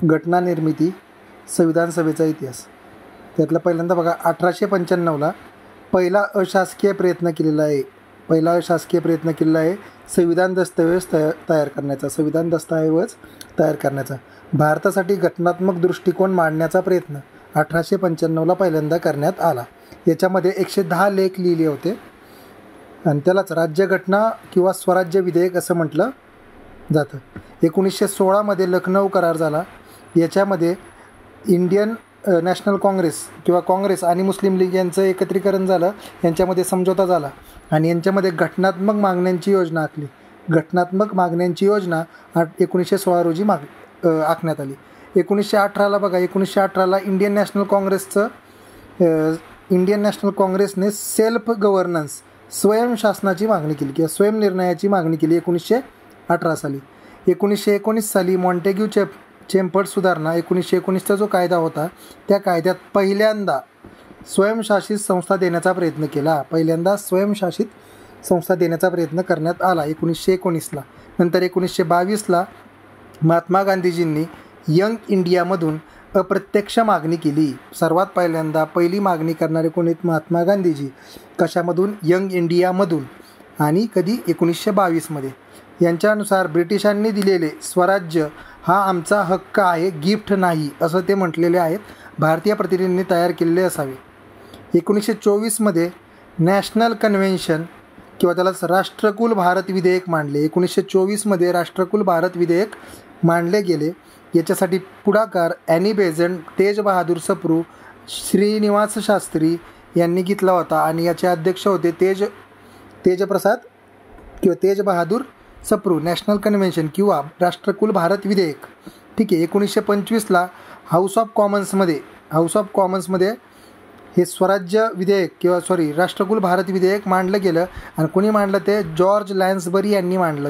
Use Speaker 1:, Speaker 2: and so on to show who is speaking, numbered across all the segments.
Speaker 1: घटना निर्मिती, संविधान सभेचा इतिहास. त्यातला पहिल्यांदा बघा 1895ला पहिला अशासकीय प्रयत्न केलेला आहे. संविधान दस्तऐवज तयार करण्याचा. भारतासाठी घटनात्मक दृष्टिकोन मांडण्याचा प्रयत्न 1895ला पहिल्यांदा करण्यात आला. याच्यामध्ये 110 लेख लिहिले होते आणि त्यालाच राज्यघटना किंवा स्वराज्य विधेयक असं म्हटलं जातं. 1916मध्ये लखनौ करार झाला. याच्यामध्ये इंडियन नॅशनल काँग्रेस आणि मुस्लिम लीग यांचं एकत्रीकरण झालं. यांच्यामध्ये समझोता झाला आणि यांच्यामध्ये घटनात्मक मागण्यांची योजना आखली. 1916 रोजी आखण्यात आली. 1918ला इंडियन नॅशनल काँग्रेसने सेल्फ गव्हर्नन्स स्वयंशासनाची मागणी केली किंवा स्वयंनिर्णयाची मागणी केली 1918 साली. 1919 साली मॉन्टेग्यू चेम्फर्ड सुधारणा 1919चा जो कायदा होता त्या कायद्यात पहिल्यांदा स्वयंशासित संस्था देण्याचा प्रयत्न करण्यात आला 1919ला. नंतर 1922ला महात्मा गांधीजींनी यंग इंडियामधून अप्रत्यक्ष मागणी केली. सर्वात पहिली मागणी करणारे कोण आहेत? महात्मा गांधीजी. कशामधून? यंग इंडियामधून. आणि कधी? 1922मध्ये. यांच्यानुसार ब्रिटिशांनी दिलेले स्वराज्य हा आमचा हक्क आहे, गिफ्ट नाही, असं ते म्हटलेले आहेत. भारतीय प्रतिनिधींनी तयार केलेले असावे. 1924मध्ये नॅशनल कन्व्हेन्शन किंवा त्यालाच राष्ट्रकुल भारत विधेयक मांडले. 1924मध्ये राष्ट्रकुल भारत विधेयक मांडले गेले. याच्यासाठी पुढाकार ॲनी बेझंट, तेज बहादूर सप्रू, श्रीनिवास शास्त्री यांनी घेतला होता आणि याचे अध्यक्ष होते तेजप्रसाद किंवा तेज बहादूर सप्रू. नॅशनल कन्व्हेन्शन किंवा राष्ट्रकुल भारत विधेयक. ठीक आहे. 1925ला हाऊस ऑफ कॉमन्समध्ये हे राष्ट्रकुल भारत विधेयक मांडलं गेलं आणि कोणी मांडलं? ते जॉर्ज लॅन्सबरी यांनी मांडलं.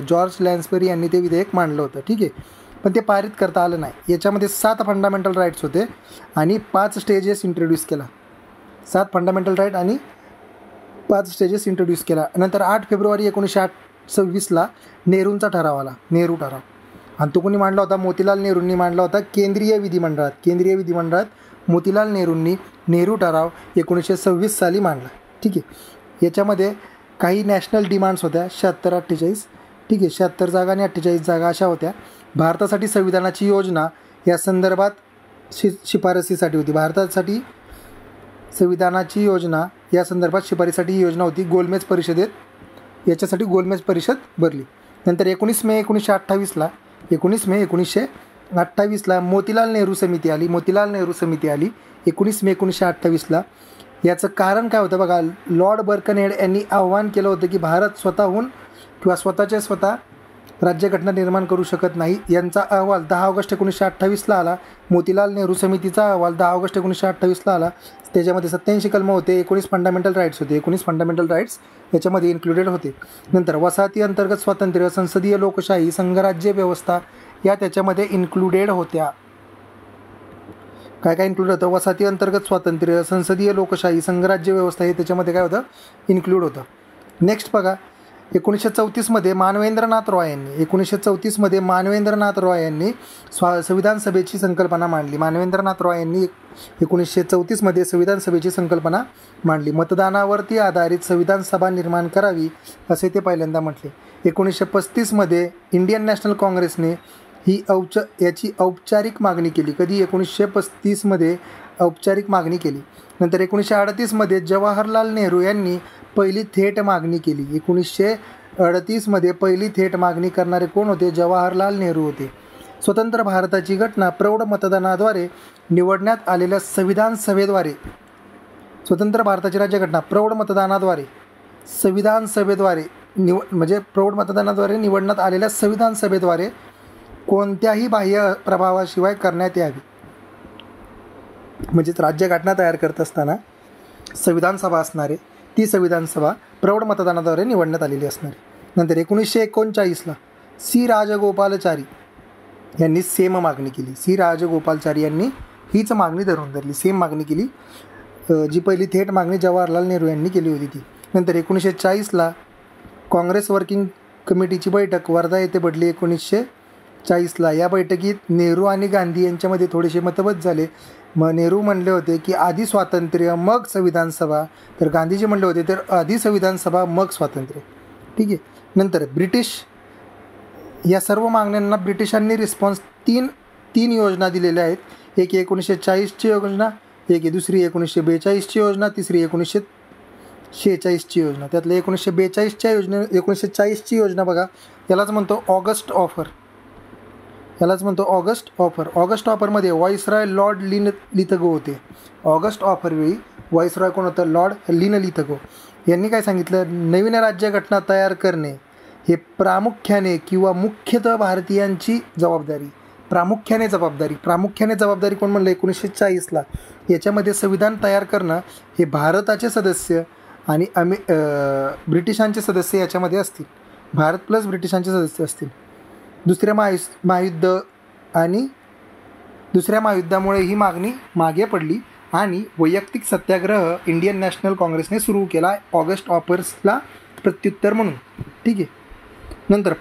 Speaker 1: यांनी ते विधेयक मांडलं होतं. ठीक आहे. पण ते पारित करता आलं नाही. याच्यामध्ये 7 फंडामेंटल राईट्स होते आणि 5 स्टेजेस इंट्रोड्यूस केला. 7 फंडामेंटल राईट आणि 5 स्टेजेस इंट्रोड्यूस केला. नंतर 8 फेब्रुवारी 1926ला नेहरूंचा ठराव आला. नेहरू ठराव. आणि तो कोणी मांडला होता? मोतीलाल नेहरूंनी मांडला होता केंद्रीय विधिमंडळात मोतीलाल नेहरूंनी नेहरू ठराव 1926 साली मांडला. ठीक आहे. याच्यामध्ये काही नॅशनल डिमांड्स होत्या 76-48. ठीक आहे. 76 जागा आणि 48 जागा अशा होत्या. भारतासाठी संविधानाची योजना या संदर्भात शिफारसीसाठी होती. भारतासाठी संविधानाची योजना या संदर्भात शिफारसीसाठी ही योजना होती. गोलमेज परिषद भरली. नंतर 19 मे 1928ला मोतीलाल नेहरू समिती आली. 19 मे 1928ला. याचं कारण काय होतं बघा? लॉर्ड बर्कनहेड यांनी आव्हान केलं होतं की भारत स्वतःहून किंवा स्वतः राज्यघटना निर्माण करू शकत नाही. यांचा अहवाल 10 ऑगस्ट 1928ला आला. मोतीलाल नेहरू समितीचा अहवाल 10 ऑगस्ट 1928ला आला. त्याच्यामध्ये 87 कलमं होते. 19 फंडामेंटल राईट्स होते. 19 फंडामेंटल राईट्स याच्यामध्ये इन्क्लुडेड होते. नंतर वसाहती अंतर्गत स्वातंत्र्य, संसदीय लोकशाही, संघराज्य व्यवस्था या त्याच्यामध्ये इन्क्लुडेड होत्या. काय इन्क्लूड होतं? वसाहती अंतर्गत स्वातंत्र्य, संसदीय लोकशाही, संघराज्य व्यवस्था हे त्याच्यामध्ये काय होतं? इन्क्लूड होतं. नेक्स्ट बघा. 1934मध्ये मानवेंद्रनाथ रॉय यांनी संविधान सभेची संकल्पना मांडली. मानवेंद्रनाथ रॉय यांनी 1934मध्ये संविधान सभेची संकल्पना मांडली. मतदानावरती आधारित संविधान सभा निर्माण करावी असे ते पहिल्यांदा म्हटले. 1935मध्ये इंडियन नॅशनल काँग्रेसने याची औपचारिक मागणी केली. कधी? 1935मध्ये औपचारिक मागणी केली. नंतर 1938मध्ये जवाहरलाल नेहरू यांनी पहिली थेट मागणी केली. 1938मध्ये पहिली थेट मागणी करणारे कोण होते? जवाहरलाल नेहरू होते. स्वतंत्र भारताची घटना प्रौढ मतदानाद्वारे निवडण्यात आलेल्या संविधान सभेद्वारे, स्वतंत्र भारताची राज्यघटना प्रौढ मतदानाद्वारे संविधान सभेद्वारे म्हणजे प्रौढ मतदानाद्वारे निवडण्यात आलेल्या संविधान सभेद्वारे कोणत्याही बाह्य प्रभावाशिवाय करण्यात यावी. म्हणजेच राज्यघटना तयार करत असताना संविधान सभा असणारे, ती संविधान सभा प्रौढ मतदानाद्वारे निवडण्यात आलेली असणार. नंतर 1939ला सी राजगोपालाचारी यांनी सेम मागणी केली. सी राजगोपालाचारी यांनी हीच मागणी धरून धरली, सेम मागणी केली. जी पहिली थेट मागणी जवाहरलाल नेहरू यांनी केली होती ती. नंतर 1940ला काँग्रेस वर्किंग कमिटीची बैठक वर्धा येथे भरली. 1940ला या बैठकीत नेहरू आणि गांधी यांच्यामध्ये थोडेसे मतभेद झाले. मग नेहरू म्हणले होते की आधी स्वातंत्र्य मग संविधान सभा, तर गांधीजी म्हणले होते तर आधी संविधान सभा मग स्वातंत्र्य. ठीक आहे. नंतर ब्रिटिश या सर्व मागण्यांना ब्रिटिशांनी रिस्पॉन्स तीन योजना दिलेल्या आहेत. एक 1940ची योजना, एक दुसरी 1942ची योजना, तिसरी 1946ची योजना. त्यातल्या 1940ची योजना बघा, यालाच म्हणतो ऑगस्ट ऑफर. ऑगस्ट ऑफरमध्ये व्हाईसरॉय लॉर्ड लिथगो होते. ऑगस्ट ऑफरवेळी व्हाईसरॉय कोण होतं? लॉर्ड लिथगो यांनी काय सांगितलं? नवीन राज्यघटना तयार करणे हे प्रामुख्याने किंवा मुख्यतः भारतीयांची जबाबदारी. प्रामुख्याने जबाबदारी कोण म्हणलं? 1940ला. याच्यामध्ये संविधान तयार करणं हे भारताचे सदस्य आणि ब्रिटिशांचे सदस्य याच्यामध्ये असतील. भारत प्लस ब्रिटिशांचे सदस्य असतील. दुसऱ्या महायुद्धामुळे ही मागणी मागे पडली आणि वैयक्तिक सत्याग्रह इंडियन नॅशनल काँग्रेसने सुरू केला ऑगस्ट ऑफर्सला प्रत्युत्तर म्हणून. ठीक आहे. नंतर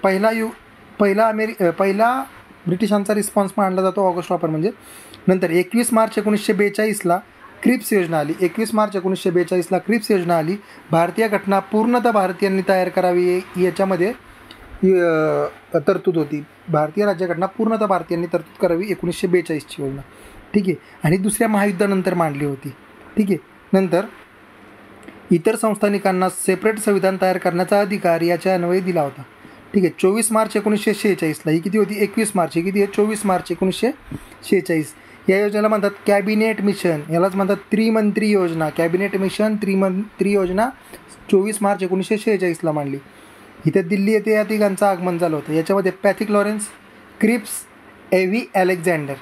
Speaker 1: पहिला ब्रिटिशांचा रिस्पॉन्स मानला जातो ऑगस्ट ऑफर म्हणजे. नंतर 21 मार्च 1942ला क्रिप्स योजना आली. 21 मार्च 1942ला क्रिप्स योजना आली. भारतीय घटना पूर्णतः भारतीयांनी तयार करावी याच्यामध्ये तरतूद होती. भारतीय राज्यघटना पूर्णतः भारतीयांनी तरतूद करावी 1942ची योजना. ठीक आहे. आणि दुसऱ्या महायुद्धानंतर मांडली होती. ठीक आहे. नंतर इतर संस्थानिकांना सेपरेट संविधान तयार करण्याचा अधिकार याच्या अन्वये दिला होता. ठीक आहे. 24 मार्च 1946ला ही किती होती? 21 मार्च. ही किती आहे? 24 मार्च 1946. या योजनेला म्हणतात कॅबिनेट मिशन, यालाच म्हणतात त्रिमंत्री योजना. कॅबिनेट मिशन त्रिमंत्री योजना 24 मार्च 1946ला मांडली. इथे दिल्ली येथे या तिघांचं आगमन झालं होतं. याच्यामध्ये पॅथिक लॉरेन्स, क्रिप्स, एव्ही अलेक्झांडर.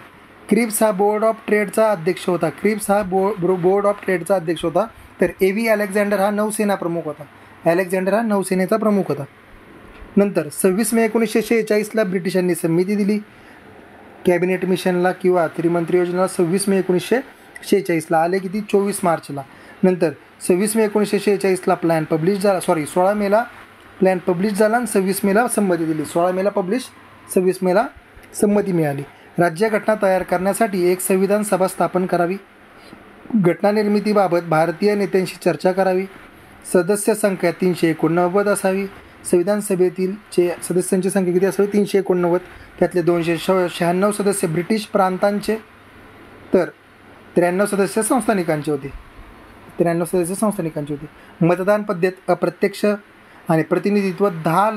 Speaker 1: क्रिप्स हा बोर्ड ऑफ ट्रेडचा अध्यक्ष होता. बोर्ड ऑफ ट्रेडचा अध्यक्ष होता. तर एव्ही अलेक्झांडर हा नौसेना प्रमुख होता. अलेक्झांडर हा नौसेनेचा प्रमुख होता. नंतर 26 मे 1946ला ब्रिटिशांनी संमती दिली कॅबिनेट मिशनला किंवा त्रिमंत्री योजनेला. 26 मे 1946ला आले किती? 24 मार्चला. नंतर 26 मे 1946ला प्लॅन पब्लिश झाला. 16 मेला प्लॅन पब्लिश झाला आणि 26 मेला संमती दिली. 16 मेला पब्लिश, 26 मेला संमती मिळाली. राज्यघटना तयार करण्यासाठी एक संविधान सभा स्थापन करावी. घटना निर्मितीबाबत भारतीय नेत्यांशी चर्चा करावी. सदस्य संख्या 389 असावी. संविधान सभेतील सदस्यांची संख्या किती असावी? 389. त्यातले 296 सदस्य ब्रिटिश प्रांतांचे, तर 93 सदस्य संस्थानिकांचे होते. मतदान पद्धत अप्रत्यक्ष आणि प्रतिनिधित्व 10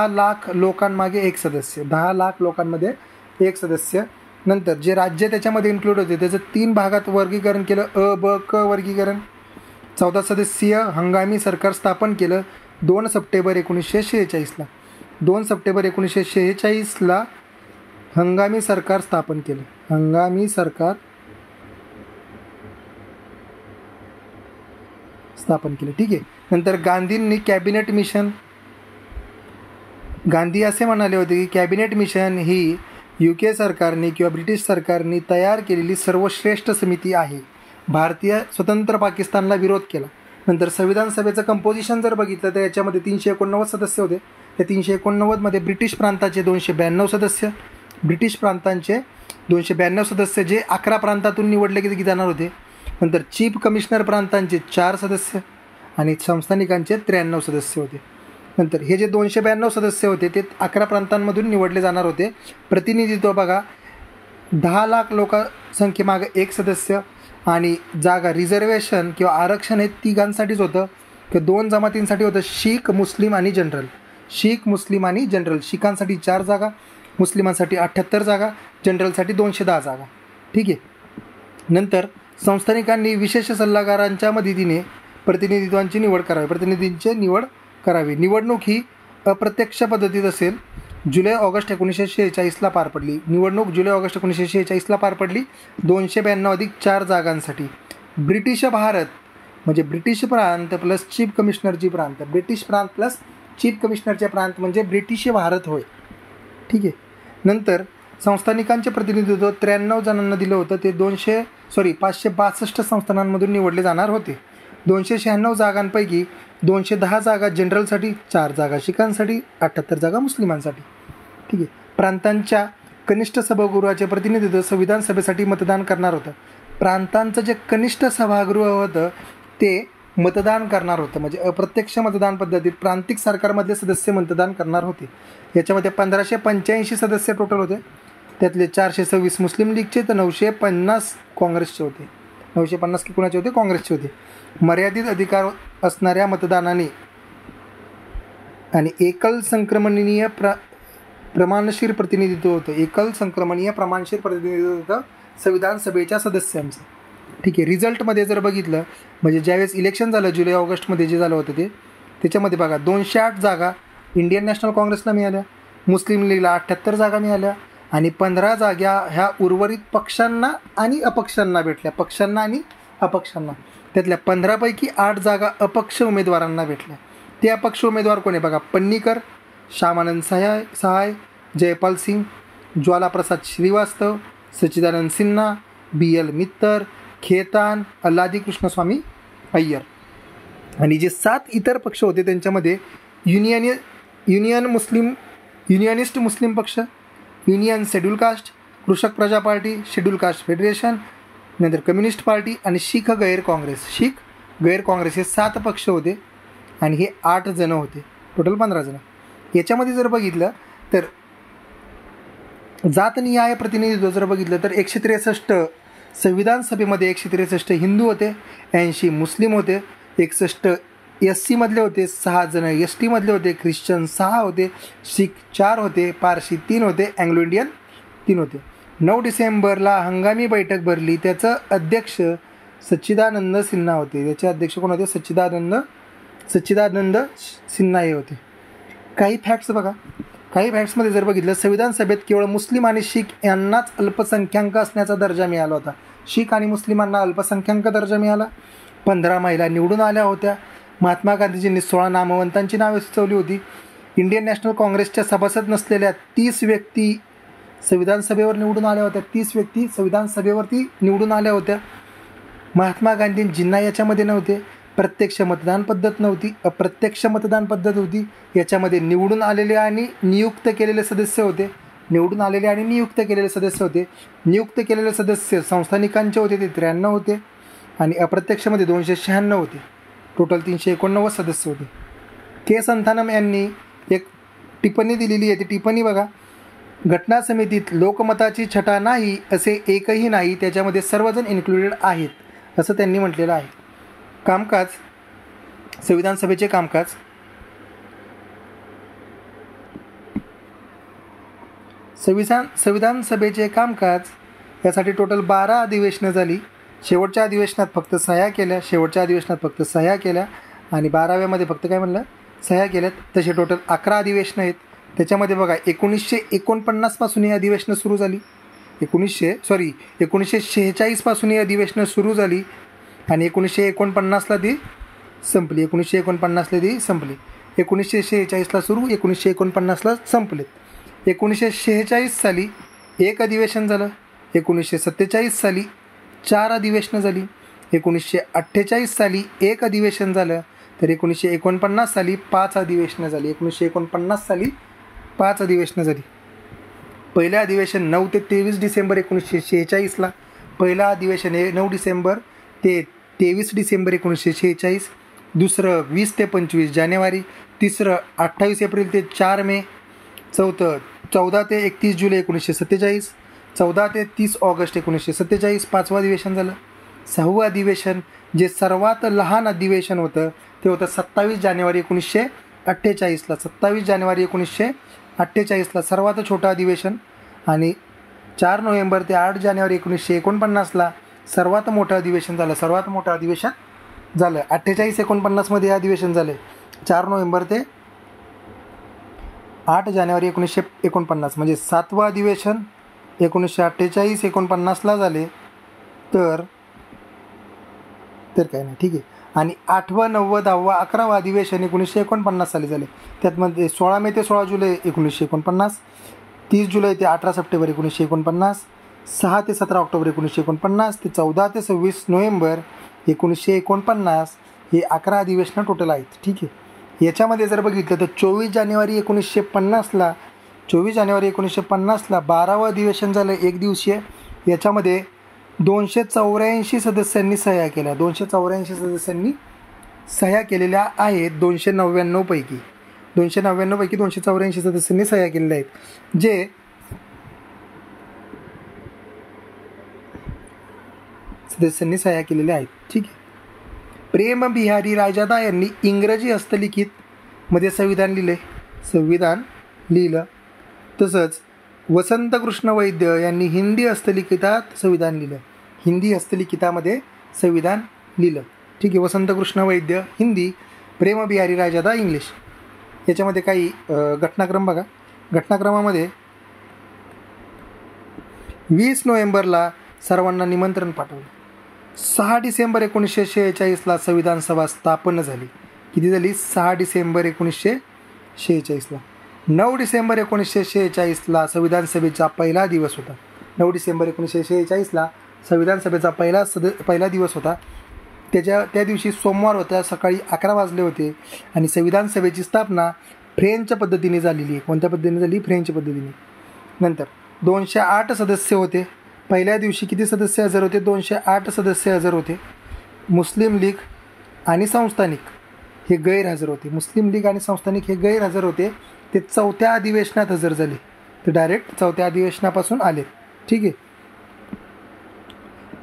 Speaker 1: लाख लोकांमागे एक सदस्य. 10 लाख लोकांमध्ये एक सदस्य. नंतर जे राज्य त्याच्यामध्ये इन्क्लूड होते त्याचं 3 भागात वर्गीकरण केलं. अ, ब, क वर्गीकरण. 14 सदस्यीय हंगामी सरकार स्थापन केलं 2 सप्टेंबर 1946ला. 2 सप्टेंबर 1946ला हंगामी सरकार स्थापन केलं. हंगामी सरकार स्थापन केलं. ठीक आहे. नंतर गांधींनी कॅबिनेट मिशन, गांधी असे म्हणाले होते की कॅबिनेट मिशन ही UK सरकारने किंवा ब्रिटिश सरकारने तयार केलेली सर्वश्रेष्ठ समिती आहे. भारतीय स्वतंत्र पाकिस्तानला विरोध केला. नंतर संविधान सभेचं कंपोजिशन जर बघितलं तर याच्यामध्ये 389 सदस्य होते. त्या 389मध्ये ब्रिटिश प्रांताचे 292 सदस्य, ब्रिटिश प्रांतांचे 292 सदस्य जे 11 प्रांतातून निवडले किती जाणार होते. नंतर चीफ कमिशनर प्रांतांचे 4 सदस्य आणि संस्थानिकांचे 93 सदस्य होते. नंतर हे जे 292 सदस्य होते ते 11 प्रांतांमधून निवडले जाणार होते. प्रतिनिधित्व बघा 10 लाख लोकसंख्येमागे एक सदस्य आणि जागा रिझर्वेशन किंवा आरक्षण हे तिघांसाठीच होतं किंवा 2 जमातींसाठी होतं. शीख, मुस्लिम आणि जनरल. शीखांसाठी 4 जागा, मुस्लिमांसाठी 78 जागा, जनरलसाठी 210 जागा. ठीक आहे. नंतर संस्थानिकांनी विशेष सल्लागारांच्या मदतीने प्रतिनिधींची निवड करावी. निवडणूक ही अप्रत्यक्ष पद्धतीत असेल. जुलै-ऑगस्ट 1946ला पार पडली. निवडणूक जुलै-ऑगस्ट 1946ला पार पडली 292 अधिक 4 जागांसाठी. ब्रिटिश भारत म्हणजे ब्रिटिश प्रांत प्लस चीफ कमिशनरची प्रांत. ब्रिटिश प्रांत प्लस चीफ कमिशनरचे प्रांत म्हणजे ब्रिटिश भारत होय. ठीक आहे. नंतर संस्थानिकांचे प्रतिनिधित्व 93 जणांना दिलं होतं. ते 562 संस्थानांमधून निवडले जाणार होते. 296 जागांपैकी 210 जागा जनरलसाठी, 4 जागा शिखांसाठी, 78 जागा मुस्लिमांसाठी. ठीक आहे. प्रांतांच्या कनिष्ठ सभागृहाचे प्रतिनिधित्व संविधान सभेसाठी मतदान करणार होतं. प्रांतांचं जे कनिष्ठ सभागृह होतं ते मतदान करणार होतं, म्हणजे अप्रत्यक्ष मतदान पद्धतीत प्रांतिक सरकारमधले सदस्य मतदान करणार होते. याच्यामध्ये 1585 सदस्य टोटल होते. त्यातले 426 मुस्लिम लीगचे तर 950 काँग्रेसचे होते. 950 की कुणाचे होते? काँग्रेसचे होते. मर्यादित अधिकार असणाऱ्या मतदानाने आणि एकल संक्रमणीय प्रमाणशीर प्रतिनिधित्व होतं. एकल संक्रमणीय प्रमाणशीर प्रतिनिधित्व होतं संविधान सभेच्या सदस्यांचं. ठीक आहे. रिझल्टमध्ये जर बघितलं म्हणजे ज्यावेळेस इलेक्शन झालं जुलै ऑगस्टमध्ये जे झालं होतं त्याच्यामध्ये बघा 208 जागा इंडियन नॅशनल काँग्रेसला मिळाल्या, मुस्लिम लीगला 78 जागा मिळाल्या आणि 15 जागा ह्या उर्वरित पक्षांना आणि अपक्षांना भेटल्या. पक्षांना आणि अपक्षांना. त्यातल्या 15पैकी 8 जागा अपक्ष उमेदवारांना भेटल्या. ते अपक्ष उमेदवार कोण आहे बघा? पन्नीकर, श्यामानंद सहाय, जयपाल सिंग, ज्वालाप्रसाद श्रीवास्तव, सच्चिदानंद सिन्हा, BL मित्तर, खेतान, अल्लादी कृष्णस्वामी अय्यर. आणि जे 7 इतर पक्ष होते त्यांच्यामध्ये युनियनिस्ट मुस्लिम पक्ष, युनियन शेड्यूल कास्ट, कृषक प्रजा पार्टी, शेड्यूल कास्ट फेडरेशन, नंतर कम्युनिस्ट पार्टी आणि शीख गैर काँग्रेस हे 7 पक्ष होते आणि हे 8 जण होते. टोटल 15 जण. याच्यामध्ये जर बघितलं तर जात निहाय प्रतिनिधित्व जर बघितलं तर 163 संविधान सभेमध्ये 163 हिंदू होते, 80 मुस्लिम होते, 61 SC मधले होते, 6 जण ST मधले होते, ख्रिश्चन 6 होते, शीख 4 होते, पारशी 3 होते, अँग्लो इंडियन 3 होते. 9 डिसेंबरला हंगामी बैठक भरली. त्याचं अध्यक्ष सच्चिदानंद सिन्हा होते. त्याचे अध्यक्ष कोण होते? सच्चिदानंद सिन्हा हे होते. काही फॅक्ट्स बघा. काही फॅक्ट्समध्ये जर बघितलं संविधान सभेत केवळ मुस्लिम आणि शीख यांनाच अल्पसंख्याक असण्याचा दर्जा मिळाला होता. शीख आणि मुस्लिमांना अल्पसंख्याक दर्जा मिळाला. 15 महिला निवडून आल्या होत्या. महात्मा गांधीजींनी 16 नामवंतांची नावे सुचवली होती. इंडियन नॅशनल काँग्रेसच्या सभासद नसलेल्या 30 व्यक्ती संविधान सभेवर निवडून आल्या होत्या. 30 व्यक्ती संविधान सभेवरती निवडून आल्या होत्या. महात्मा गांधींजींना याच्यामध्ये नव्हते. प्रत्यक्ष मतदान पद्धत नव्हती, अप्रत्यक्ष मतदान पद्धत होती. याच्यामध्ये निवडून आलेले आणि नियुक्त केलेले सदस्य होते. नियुक्त केलेले सदस्य संस्थानिकांचे होते, ते 93 होते आणि अप्रत्यक्षमध्ये 296 होते. टोटल 389 सदस्य होते. के संथानम यांनी एक टिप्पणी दिलेली आहे. ती टिप्पणी बघा. घटना समितीत लोकमताची छटा नाही असे एकही नाही, त्याच्यामध्ये सर्वजण इन्क्लुडेड आहेत असं त्यांनी म्हटलेलं आहे. कामकाज, संविधान सभेचे कामकाज. संविधान सभेचे कामकाज यासाठी टोटल 12 अधिवेशनं झाली. शेवटच्या अधिवेशनात फक्त सह्या केल्या आणि 12व्यामध्ये फक्त काय म्हणलं? सह्या केल्यात. तसे टोटल 11 अधिवेशनं आहेत. त्याच्यामध्ये बघा 1949 पासून ही अधिवेशनं सुरू झाली. 1946 पासून ही अधिवेशनं सुरू झाली आणि 1949ला ती संपली. 1946ला सुरू, 1949ला संपलेत. 1946 साली एक अधिवेशन झालं. 1947 साली 4 अधिवेशनं झाली. 1948 साली एक अधिवेशन झालं. तर 1949 साली 5 अधिवेशनं झाली. पहिलं अधिवेशन 9 ते 23 डिसेंबर 1946ला. पहिलं अधिवेशन हे 9 डिसेंबर ते 23 डिसेंबर 1946. दुसरं 20 ते 25 जानेवारी. तिसरं 28 एप्रिल ते 4 मे. चौथं 14 ते 31 जुलै 1947. 14 ते 30 ऑगस्ट 1947 5वं अधिवेशन झालं. 6वं अधिवेशन जे सर्वात लहान अधिवेशन होतं ते होतं 27 जानेवारी 1948ला. 27 जानेवारी 1948ला सर्वात छोटं अधिवेशन. आणि 4 नोव्हेंबर ते 8 जानेवारी 1949ला सर्वात मोठं अधिवेशन झालं. 48-49मध्ये हे अधिवेशन झाले. 4 नोव्हेंबर ते 8 जानेवारी 1949 म्हणजे 7वं अधिवेशन 1948-49ला झाले. तर काय नाही, ठीक आहे. आणि 8वं 9वं 10वं 11वं अधिवेशन 1949 साली झाले. त्यातमध्ये 16 मे ते 16 जुलै 1949, 30 जुलै ते 18 सप्टेंबर 1949, 6 ते 17 ऑक्टोबर 1949 ते 14 ते 26 नोव्हेंबर 1949 हे 11 अधिवेशनं टोटल आहेत. ठीक आहे. याच्यामध्ये जर बघितलं तर 24 जानेवारी 1950ला 24 जानेवारी 1950ला 12वं अधिवेशन झालं एक दिवसीय. याच्यामध्ये 284 सदस्यांनी सह्या केल्या. 284 सदस्यांनी सह्या केलेल्या आहेत. 299 पैकी 284 सदस्यांनी सह्या केलेल्या आहेत, जे सदस्यांनी सह्या केलेल्या आहेत. ठीक आहे. प्रेम बिहारी रायजादा यांनी इंग्रजी हस्तलिखित मध्ये संविधान लिहिलं. तसंच वसंत कृष्ण वैद्य यांनी हिंदी हस्तलिखितात संविधान लिहिलं. हिंदी हस्तलिखितामध्ये संविधान लिहिलं. ठीक आहे. वसंत कृष्ण वैद्य हिंदी, प्रेम बिहारी रायजादा इंग्लिश. याच्यामध्ये काही घटनाक्रम बघा. घटनाक्रमामध्ये 20 नोव्हेंबरला सर्वांना निमंत्रण पाठवलं. 6 डिसेंबर 1946ला संविधान सभा स्थापन झाली. किती झाली? 6 डिसेंबर 1946ला. 9 डिसेंबर 1946ला संविधान सभेचा पहिला दिवस होता. 9 डिसेंबर 1946ला संविधान सभेचा पहिला दिवस होता. त्या दिवशी सोमवार होता. सकाळी 11 वाजले होते आणि संविधान सभेची स्थापना फ्रेंच पद्धतीने झालेली आहे. कोणत्या पद्धतीने झाली? फ्रेंच पद्धतीने. नंतर 208 सदस्य होते. पहिल्या दिवशी किती सदस्य हजर होते? 208 सदस्य हजर होते. मुस्लिम लीग आणि संस्थानिक हे गैरहजर होते. मुस्लिम लीग आणि संस्थानिक हे गैरहजर होते. ते 4थ्या अधिवेशनात हजर झाले. ते डायरेक्ट 4थ्या अधिवेशनापासून आले. ठीक आहे.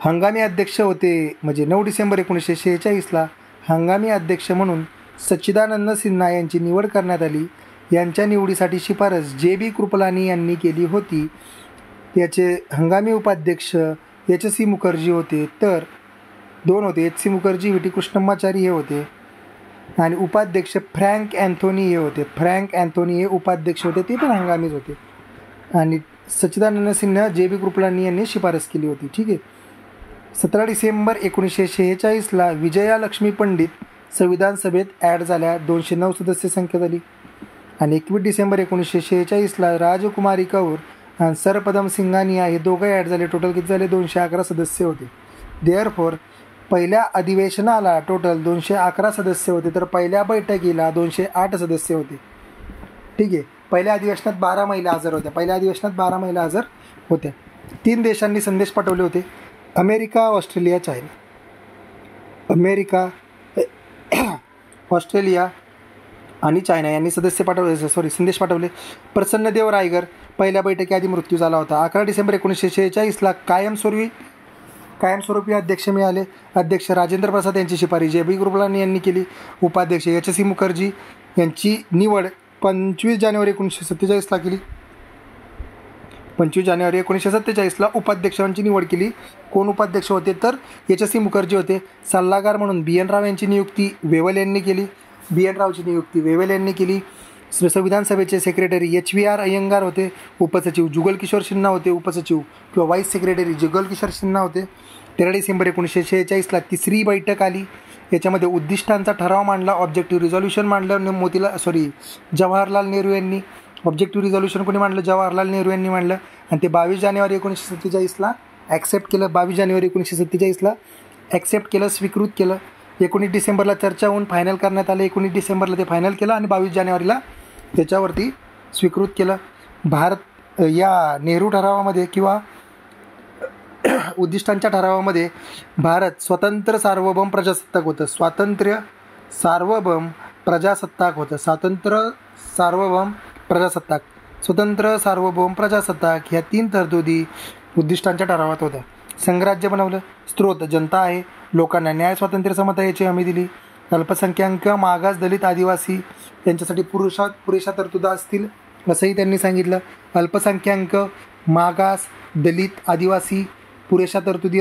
Speaker 1: हंगामी अध्यक्ष होते, म्हणजे 9 डिसेंबर 1946ला हंगामी अध्यक्ष म्हणून सच्चिदानंद सिन्हा यांची निवड करण्यात आली. यांच्या निवडीसाठी शिफारस JB कृपलानी यांनी केली होती. याचे हंगामी उपाध्यक्ष HC मुखर्जी होते, तर 2 होते. HC मुखर्जी, VT कृष्णम्माचारी हे होते आणि उपाध्यक्ष फ्रँक अँथोनी हे होते. फ्रँक अँथोनी हे उपाध्यक्ष होते, ते पण हंगामीच होते. आणि सच्चिदानंद सिन्हा JB कृपलानी यांनी शिफारस केली होती. ठीक आहे. 17 डिसेंबर 1946ला विजया लक्ष्मी पंडित संविधान सभेत ॲड झाल्या. 209 सदस्य संख्या झाली. आणि 21 डिसेंबर 1946ला राजकुमारी कौर आणि सरपदम सिंघानिया हे दोघं ॲड झाले. टोटल किती झाले? 211 सदस्य होते. देअरफॉर पहिल्या अधिवेशनाला टोटल 211 सदस्य होते, तर पहिल्या बैठकीला 208 सदस्य होते. ठीक आहे. पहिल्या अधिवेशनात 12 महिला हजर होत्या. 3 देशांनी संदेश पाठवले होते: America, Australia, China. America, Australia आणि चायना यांनी संदेश पाठवले. प्रसन्नदेव रायगर पहिल्या बैठकीआधी मृत्यू झाला होता. 11 डिसेंबर 1946ला कायमस्वरूपी अध्यक्ष मिळाले. अध्यक्ष राजेंद्र प्रसाद यांची शिफारस JB कृपलानी यांनी केली. उपाध्यक्ष HC मुखर्जी यांची निवड 25 जानेवारी 1947ला केली. 25 जानेवारी 1947ला उपाध्यक्षांची निवड केली. कोण उपाध्यक्ष होते? तर HC मुखर्जी होते. सल्लागार म्हणून BN राव यांची नियुक्ती वेवल यांनी केली. संविधान सभेचे सेक्रेटरी HVR अय्यंगार होते. उपसचिव जुगल किशोर सिन्हा होते. उपसचिव किंवा व्हाईस सेक्रेटरी जुगल किशोर सिन्हा होते. 13 डिसेंबर 1946ला 3री बैठक आली. याच्यामध्ये उद्दिष्टांचा ठराव मांडला. ऑब्जेक्टिव्ह रिझॉल्युशन मांडलं जवाहरलाल नेहरू यांनी. ऑब्जेक्टिव्ह रिझॉल्युशन कोणी मांडलं? जवाहरलाल नेहरू यांनी मांडलं. आणि ते 22 जानेवारी 1947ला ॲक्सेप्ट केलं. 22 जानेवारी 1947ला ॲक्सेप्ट केलं, स्वीकृत केलं. 19 डिसेंबरला चर्चा होऊन फायनल करण्यात आलं. 19 डिसेंबरला ते फायनल केलं आणि 22 जानेवारीला त्याच्यावरती स्वीकृत केलं. भारत या नेहरू ठरावामध्ये किंवा उद्दिष्टांच्या ठरावामध्ये भारत स्वतंत्र सार्वभौम प्रजासत्ताक होतं. स्वातंत्र्य सार्वभौम प्रजासत्ताक ह्या 3 तरतुदी उद्दिष्टांच्या ठरावात होत्या. संघराज्य बनवलं. स्रोत जनता आहे. लोकांना न्याय, स्वातंत्र्य, समता याची हमी दिली. अल्पसंख्याक, मागास, दलित, आदिवासी यांच्यासाठी पुरेशा तरतुदा असतील असंही त्यांनी सांगितलं. अल्पसंख्याक, मागास, दलित, आदिवासी पुरेशा तरतुदी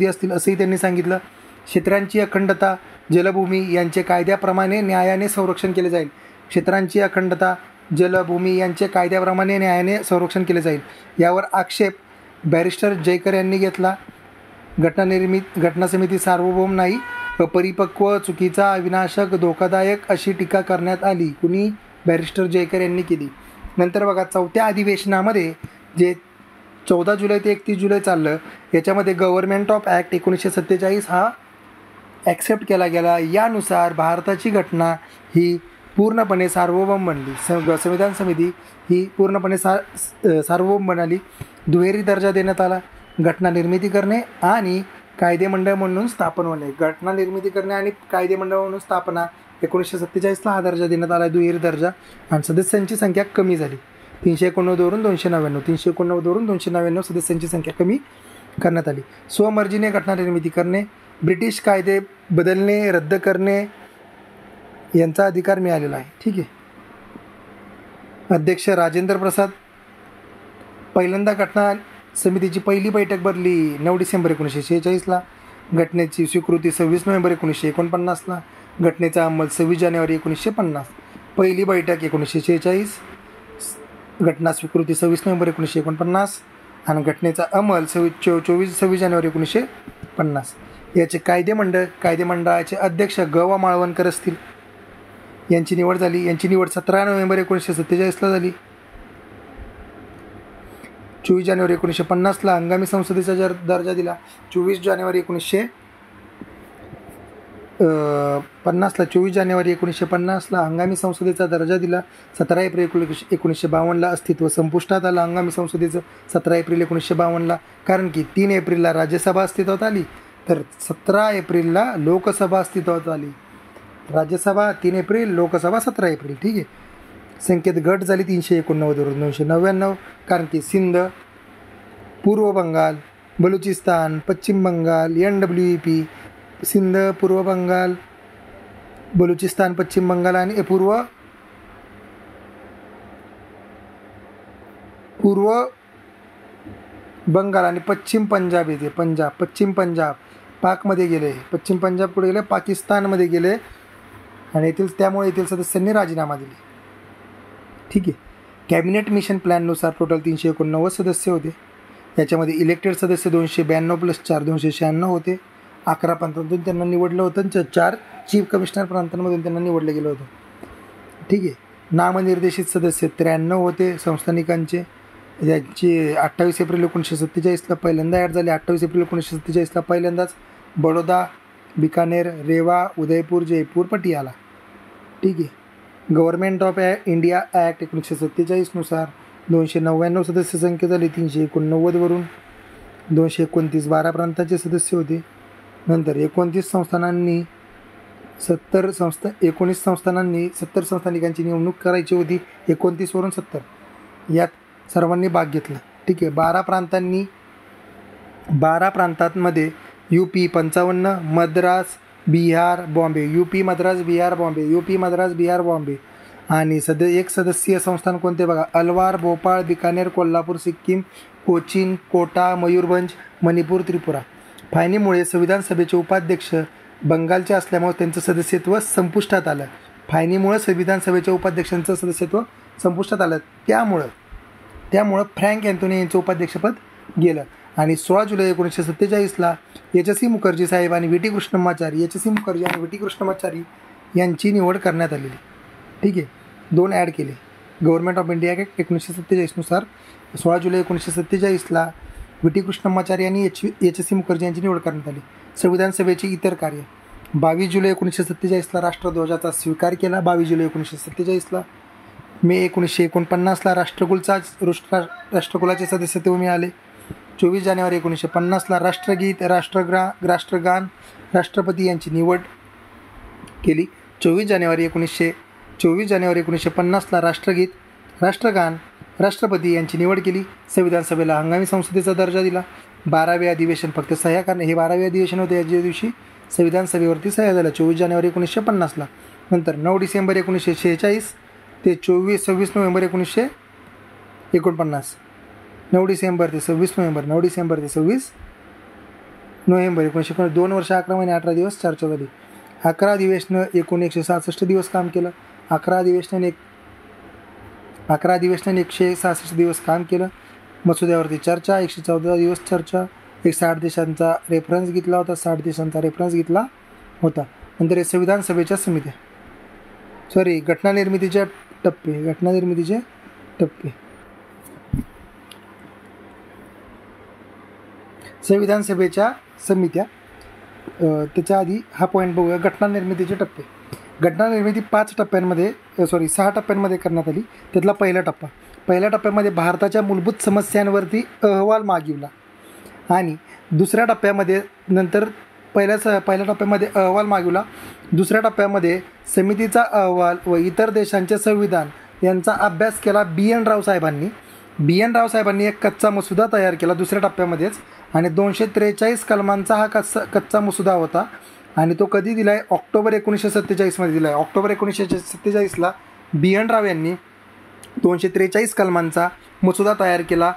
Speaker 1: असतील असंही त्यांनी सांगितलं. क्षेत्रांची अखंडता, जलभूमी यांचे कायद्याप्रमाणे न्यायाने संरक्षण केले जाईल. यावर आक्षेप बॅरिस्टर जयकर यांनी घेतला. घटना समिती सार्वभौम नाही, अपरिपक्व, चुकीचा, अविनाशक, धोकादायक अशी टीका करण्यात आली. कुणी? बॅरिस्टर जयकर यांनी केली. नंतर बघा 4थ्या अधिवेशनामध्ये जे 14 जुलै ते 31 जुलै चाललं, याच्यामध्ये गव्हर्नमेंट ऑफ ॲक्ट 1947 हा ॲक्सेप्ट केला गेला. यानुसार भारताची घटना ही पूर्णपणे सार्वभौम बनली. संविधान समिती ही पूर्णपणे सार्वभौम बनाली. दुहेरी दर्जा देण्यात आला. घटना निर्मिती करणे आणि कायदेमंडळ म्हणून स्थापन होणे. घटना निर्मिती करणे आणि कायदेमंडळ म्हणून स्थापना 1947ला हा दर्जा देण्यात आला, दुहेरी दर्जा. आणि सदस्यांची संख्या कमी झाली. 389 वरून 299, 389 वरून 299 सदस्यांची संख्या कमी करण्यात आली. स्वमर्जीने घटना निर्मिती करणे, ब्रिटिश कायदे बदलणे, रद्द करणे यांचा अधिकार मिळालेला आहे. ठीक आहे. अध्यक्ष राजेंद्र प्रसाद. पहिल्यांदा घटना समितीची पहिली बैठक भरली 9 डिसेंबर 1946ला. घटनेची स्वीकृती 26 नोव्हेंबर 1949ला. घटनेचा अंमल 26 जानेवारी 1950. पहिली बैठक 1946. घटना स्वीकृती 26 नोव्हेंबर 1949 आणि घटनेचा अंमल 26 जानेवारी 1950. याचे कायदेमंडळाचे अध्यक्ष ग वा माळवणकर असतील. यांची निवड झाली. यांची निवड 17 नोव्हेंबर 1947ला झाली. 24 जानेवारी 1950ला हंगामी संसदेचा दर्जा दिला. 24 जानेवारी 1950ला हंगामी संसदेचा दर्जा दिला. 17 एप्रिल 1952ला अस्तित्व संपुष्टात आलं हंगामी संसदेचं. 17 एप्रिल 1952ला. कारण की 3 एप्रिलला राज्यसभा अस्तित्वात आली, तर 17 एप्रिलला लोकसभा अस्तित्वात आली. Rajya Sabha 3 April, Lok Sabha 17 April. ठीक आहे. संख्येत घट झाली 389 वरून 299. कारण की सिंध, पूर्व बंगाल, बलुचिस्तान, पश्चिम बंगाल, NWEP, सिंध, पूर्व बंगाल, बलुचिस्तान, पश्चिम बंगाल आणि पूर्व बंगाल आणि पश्चिम पंजाब येते. पश्चिम पंजाब पाकमध्ये गेले. पश्चिम पंजाब कुठे गेले? पाकिस्तानमध्ये गेले. आणि त्यामुळे येथील सदस्यांनी राजीनामा दिले. ठीक आहे. कॅबिनेट मिशन प्लॅननुसार टोटल 389 सदस्य होते. याच्यामध्ये इलेक्टेड सदस्य 292 + 4 296 होते. 11 प्रांतांतून त्यांना निवडलं होतं. 4 चीफ कमिशनर प्रांतांमधून त्यांना निवडलं गेलं होतं. ठीक आहे. नामनिर्देशित सदस्य 93 होते संस्थानिकांचे. यांची 28 एप्रिल 1947ला पहिल्यांदा ॲड झाले. 28 एप्रिल 1947ला पहिल्यांदाच बडोदा, बिकानेर, रेवा, उदयपूर, जयपूर, पटियाला. ठीक आहे. गव्हर्नमेंट ऑफ इंडिया ॲक्ट 1947 नुसार 299 सदस्य संख्या झाली 389 वरून 229. 12 प्रांताचे सदस्य होते. नंतर 19 संस्थानांनी 70 संस्थानिकांची निवडणूक करायची होती. 29 वरून 70 यात सर्वांनी भाग घेतला. ठीक आहे. 12 प्रांतांमध्ये UP 55, Madras, Bihar, Bombay, UP, Madras, Bihar, Bombay, UP, Madras, Bihar, Bombay. आणि एक सदस्यीय संस्थान कोणते बघा? अलवार, भोपाळ, बिकानेर, कोल्हापूर, सिक्कीम, कोचीन, कोटा, मयूरभंज, मणिपूर, त्रिपुरा. फायनीमुळे संविधान सभेचे उपाध्यक्ष बंगालचे असल्यामुळे त्यांचं सदस्यत्व संपुष्टात आलं. फायनीमुळे संविधान सभेच्या उपाध्यक्षांचं सदस्यत्व संपुष्टात आलं. त्यामुळं फ्रँक अँथोनी यांचं उपाध्यक्षपद गेलं. आणि 16 जुलै 1947ला HC मुखर्जी साहेब आणि VT कृष्णमाचारी यांची निवड करण्यात आलेली. ठीक आहे. 2 ॲड केले. गव्हर्नमेंट ऑफ इंडिया ॲक्ट 1947 नुसार 16 जुलै 1947ला VT कृष्णमाचारी आणि HC मुखर्जी यांची निवड करण्यात आली. संविधान सभेची इतर कार्य. 22 जुलै 1947ला राष्ट्रध्वजाचा स्वीकार केला. 22 जुलै 1947ला. मे 1949ला राष्ट्रकुलाचे सदस्यत्व मिळाले. 24 जानेवारी 1950ला राष्ट्रगीत, राष्ट्रगान, राष्ट्रपती यांची निवड केली. 24 जानेवारी 1950ला राष्ट्रगीत, राष्ट्रगान, राष्ट्रपती यांची निवड केली. संविधान सभेला हंगामी संसदेचा दर्जा दिला. 12वे अधिवेशन फक्त सह्या करणे. हे 12वे अधिवेशन होते. याच्या दिवशी संविधान सभेवरती सह्या झाल्या 24 जानेवारी 1950ला. नंतर 9 डिसेंबर 1946 ते 26 नोव्हेंबर 1949. 9 डिसेंबर ते 26 नोव्हेंबर 1949. 2 वर्ष 11 महिने 18 दिवस चर्चा झाली. 11 अधिवेशनं एकूण 166 दिवस काम केलं. 11 अधिवेशनाने 166 दिवस काम केलं. मसुद्यावरती चर्चा 114 दिवस चर्चा. 60 देशांचा रेफरन्स घेतला होता. नंतर हे संविधान सभेच्या समित्या. घटना निर्मितीचे टप्पे. संविधान सभेच्या समित्या. त्याच्या आधी हा पॉईंट बघूया. घटना निर्मितीचे टप्पे. घटना निर्मिती 6 टप्प्यांमध्ये करण्यात आली. त्यातला पहिल्या टप्प्यामध्ये भारताच्या मूलभूत समस्यांवरती अहवाल मागिवला आणि दुसऱ्या टप्प्यामध्ये पहिल्या टप्प्यामध्ये अहवाल मागिवला. दुसऱ्या टप्प्यामध्ये समितीचा अहवाल व इतर देशांचे संविधान यांचा अभ्यास केला. बी एन राव साहेबांनी एक कच्चा मसुदा तयार केला दुसऱ्या टप्प्यामध्येच आणि 243 कलमांचा हा कच्चा मसुदा होता आणि तो कधी दिला आहे? ऑक्टोबर 1947 दिला आहे. ऑक्टोबर 1947 बी एन राव यांनी 243 कलमांचा मसुदा तयार केला,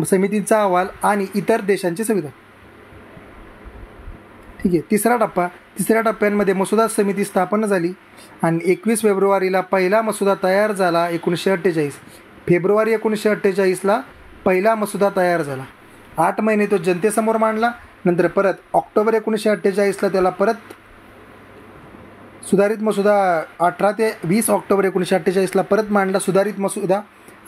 Speaker 1: समितीचा अहवाल आणि इतर देशांचे संविधान. ठीक आहे. तिसऱ्या टप्प्यांमध्ये मसुदा समिती स्थापन झाली आणि 21 फेब्रुवारीला पहिला मसुदा तयार झाला. 1948 फेब्रुवारी 1948 पहिला मसुदा तयार झाला. 8 महिने तो जनतेसमोर मांडला. नंतर परत ऑक्टोबर 1948 त्याला परत सुधारित मसुदा 18 ते 20 ऑक्टोबर 1948 परत मांडला सुधारित मसुदा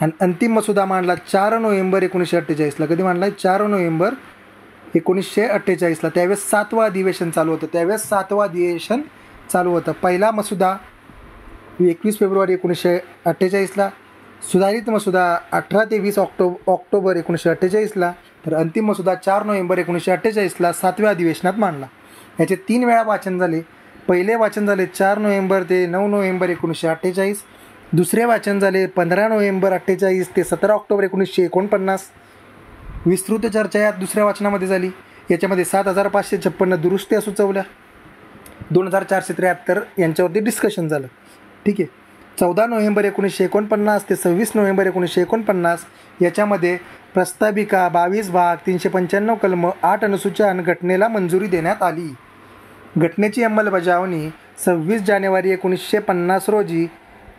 Speaker 1: आणि अंतिम मसुदा मांडला 4 नोव्हेंबर 1948. कधी मांडला? 4 नोव्हेंबर 1948. त्यावेळेस 7वं अधिवेशन चालू होतं. पहिला मसुदा 21 फेब्रुवारी 1948, सुधारित मसुदा 18 ते 20 ऑक्टोबर 1948, तर अंतिम मसुदा 4 नोव्हेंबर 1948 7व्या अधिवेशनात मांडला. याचे 3 वेळा वाचन झाले. पहिले वाचन झाले 4 नोव्हेंबर ते 9 नोव्हेंबर 1948. दुसरे वाचन झाले 15 नोव्हेंबर 48 ते 17 ऑक्टोबर 1949. विस्तृत चर्चा यात दुसऱ्या वाचनामध्ये झाली. याच्यामध्ये 7556 दुरुस्त्या सुचवल्या, 2473 यांच्यावरती डिस्कशन झालं. ठीक आहे. 14 नोव्हेंबर 1949 ते 26 नोव्हेंबर 1949 याच्यामध्ये प्रस्ताविका 22 भाग 395 कलम 8 अनुसूच्या आणि घटनेला मंजुरी देण्यात आली. घटनेची अंमलबजावणी 26 जानेवारी 1950 रोजी